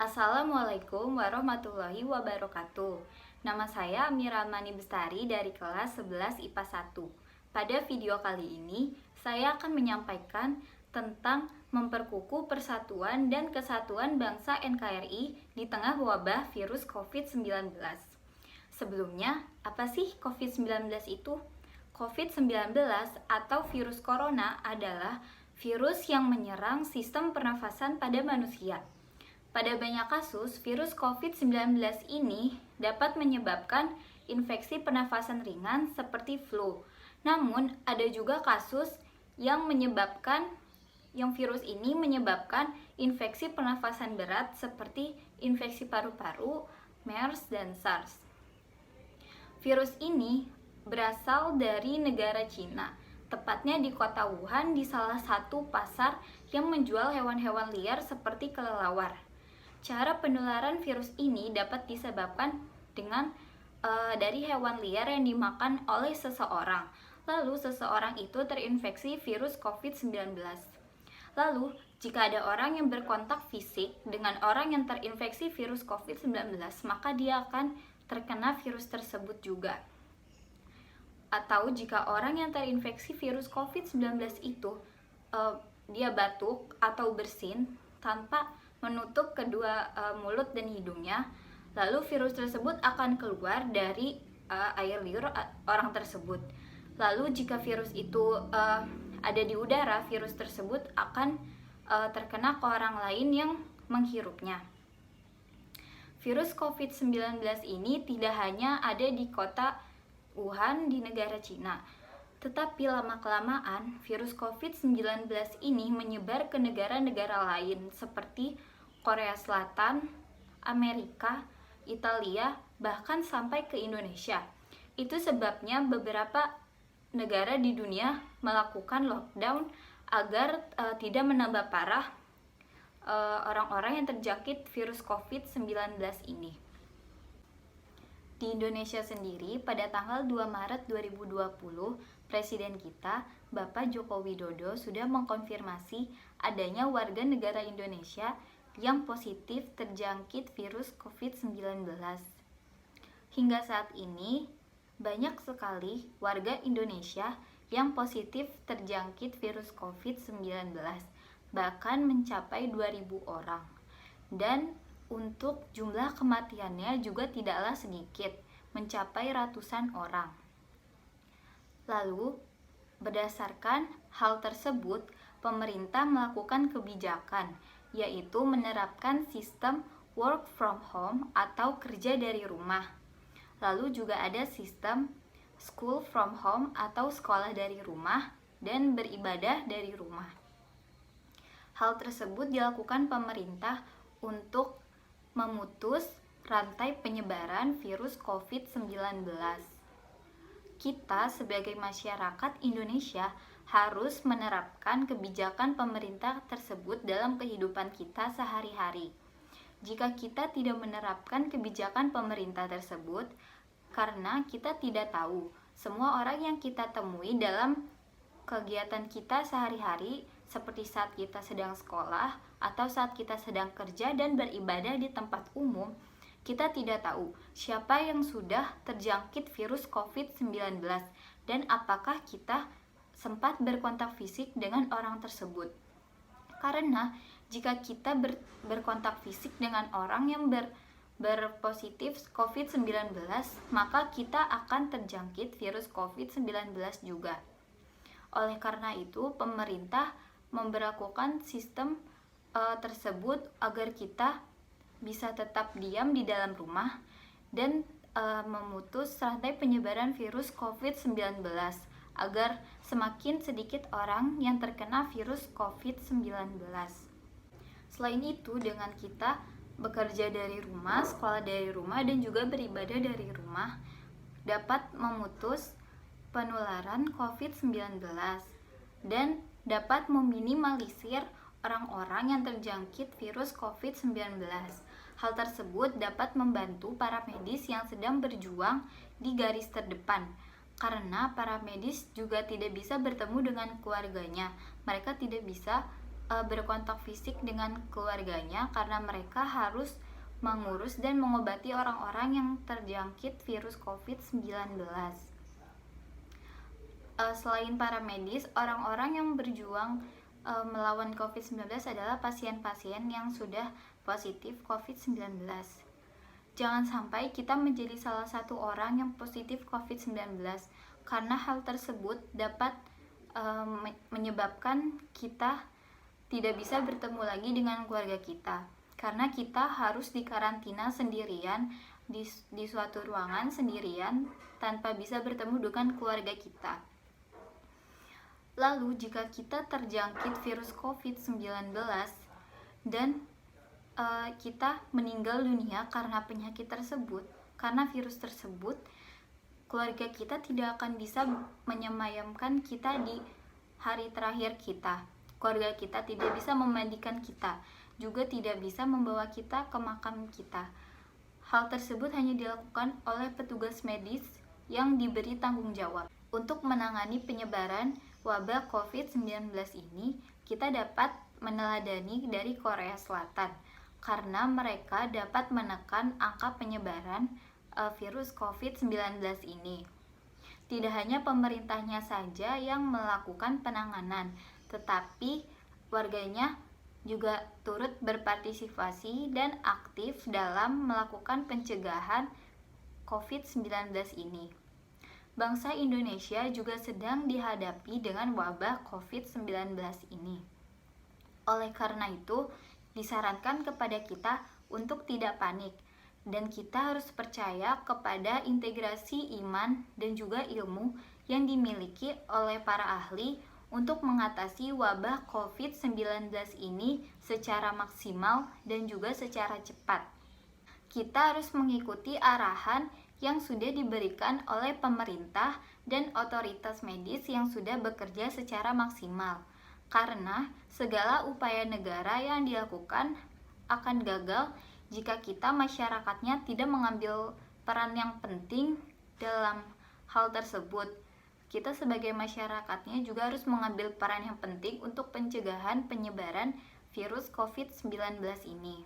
Assalamualaikum warahmatullahi wabarakatuh. Nama saya Mira Mani Bestari dari kelas 11 IPA 1. Pada video kali ini, saya akan menyampaikan tentang memperkukuh persatuan dan kesatuan bangsa NKRI di tengah wabah virus COVID-19. Sebelumnya, apa sih COVID-19 itu? COVID-19 atau virus corona adalah virus yang menyerang sistem pernafasan pada manusia. Pada banyak kasus, virus COVID-19 ini dapat menyebabkan infeksi pernafasan ringan seperti flu. Namun, ada juga kasus yang virus ini menyebabkan infeksi pernafasan berat seperti infeksi paru-paru, MERS, dan SARS. Virus ini berasal dari negara Cina, tepatnya di kota Wuhan, di salah satu pasar yang menjual hewan-hewan liar seperti kelelawar. Cara penularan virus ini dapat disebabkan dari hewan liar yang dimakan oleh seseorang. Lalu seseorang itu terinfeksi virus COVID-19. Lalu, jika ada orang yang berkontak fisik dengan orang yang terinfeksi virus COVID-19, maka dia akan terkena virus tersebut juga. Atau jika orang yang terinfeksi virus COVID-19 itu dia batuk atau bersin tanpa menutup kedua mulut dan hidungnya, lalu virus tersebut akan keluar dari air liur orang tersebut. Lalu jika virus itu ada di udara, virus tersebut akan terkena ke orang lain yang menghirupnya. Virus COVID-19 ini tidak hanya ada di kota Wuhan di negara Cina, tetapi lama-kelamaan virus COVID-19 ini menyebar ke negara-negara lain seperti Korea Selatan, Amerika, Italia, bahkan sampai ke Indonesia. Itu sebabnya beberapa negara di dunia melakukan lockdown agar tidak menambah parah orang-orang yang terjangkit virus COVID-19 ini. Di Indonesia sendiri, pada tanggal 2 Maret 2020, Presiden kita, Bapak Joko Widodo, sudah mengkonfirmasi adanya warga negara Indonesia yang positif terjangkit virus COVID-19. Hingga saat ini, banyak sekali warga Indonesia yang positif terjangkit virus COVID-19, bahkan mencapai 2.000 orang. Dan untuk jumlah kematiannya juga tidaklah sedikit, mencapai ratusan orang. Lalu, berdasarkan hal tersebut, pemerintah melakukan kebijakan, yaitu menerapkan sistem work from home atau kerja dari rumah. Lalu juga ada sistem school from home atau sekolah dari rumah dan beribadah dari rumah. Hal tersebut dilakukan pemerintah untuk memutus rantai penyebaran virus COVID-19. Kita sebagai masyarakat Indonesia harus menerapkan kebijakan pemerintah tersebut dalam kehidupan kita sehari-hari. Jika kita tidak menerapkan kebijakan pemerintah tersebut, karena kita tidak tahu semua orang yang kita temui dalam kegiatan kita sehari-hari, seperti saat kita sedang sekolah atau saat kita sedang kerja dan beribadah di tempat umum, kita tidak tahu siapa yang sudah terjangkit virus COVID-19 dan apakah kita sempat berkontak fisik dengan orang tersebut. Karena jika kita berkontak fisik dengan orang yang berpositif COVID-19, maka kita akan terjangkit virus COVID-19 juga. Oleh karena itu, pemerintah memberlakukan sistem tersebut agar kita bisa tetap diam di dalam rumah dan memutus rantai penyebaran virus COVID-19 agar semakin sedikit orang yang terkena virus COVID-19. Selain itu, dengan kita bekerja dari rumah, sekolah dari rumah, dan juga beribadah dari rumah, dapat memutus penularan COVID-19 dan dapat meminimalisir orang-orang yang terjangkit virus COVID-19. Hal tersebut dapat membantu para medis yang sedang berjuang di garis terdepan, karena para medis juga tidak bisa bertemu dengan keluarganya. Mereka tidak bisa berkontak fisik dengan keluarganya karena mereka harus mengurus dan mengobati orang-orang yang terjangkit virus COVID-19. Selain para medis, orang-orang yang berjuang melawan COVID-19 adalah pasien-pasien yang sudah positif COVID-19. Jangan sampai kita menjadi salah satu orang yang positif COVID-19, karena hal tersebut dapat menyebabkan kita tidak bisa bertemu lagi dengan keluarga kita, karena kita harus dikarantina sendirian di suatu ruangan sendirian tanpa bisa bertemu dengan keluarga kita. Lalu jika kita terjangkit virus COVID-19 dan kita meninggal dunia karena penyakit tersebut, karena virus tersebut, keluarga kita tidak akan bisa menyemayamkan kita di hari terakhir kita. Keluarga kita tidak bisa memandikan kita, juga tidak bisa membawa kita ke makam kita. Hal tersebut hanya dilakukan oleh petugas medis yang diberi tanggung jawab. Untuk menangani penyebaran wabah COVID-19 ini, kita dapat meneladani dari Korea Selatan, karena mereka dapat menekan angka penyebaran virus COVID-19 ini. Tidak hanya pemerintahnya saja yang melakukan penanganan, tetapi warganya juga turut berpartisipasi dan aktif dalam melakukan pencegahan COVID-19 ini. Bangsa Indonesia juga sedang dihadapi dengan wabah COVID-19 ini. Oleh karena itu, disarankan kepada kita untuk tidak panik, dan kita harus percaya kepada integrasi iman dan juga ilmu yang dimiliki oleh para ahli untuk mengatasi wabah COVID-19 ini secara maksimal dan juga secara cepat. Kita harus mengikuti arahan yang sudah diberikan oleh pemerintah dan otoritas medis yang sudah bekerja secara maksimal, karena segala upaya negara yang dilakukan akan gagal jika kita masyarakatnya tidak mengambil peran yang penting dalam hal tersebut. Kita sebagai masyarakatnya juga harus mengambil peran yang penting untuk pencegahan penyebaran virus COVID-19 ini.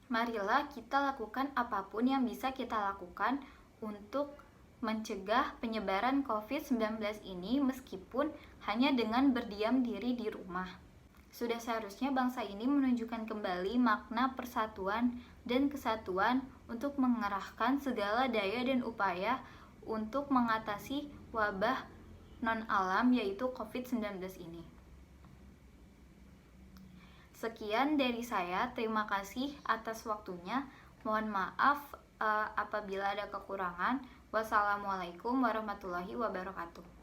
Marilah kita lakukan apapun yang bisa kita lakukan untuk mencegah penyebaran COVID-19 ini, meskipun hanya dengan berdiam diri di rumah. Sudah seharusnya bangsa ini menunjukkan kembali makna persatuan dan kesatuan untuk mengerahkan segala daya dan upaya untuk mengatasi wabah non-alam yaitu COVID-19 ini. Sekian dari saya, terima kasih atas waktunya. Mohon maaf apabila ada kekurangan. Wassalamualaikum warahmatullahi wabarakatuh.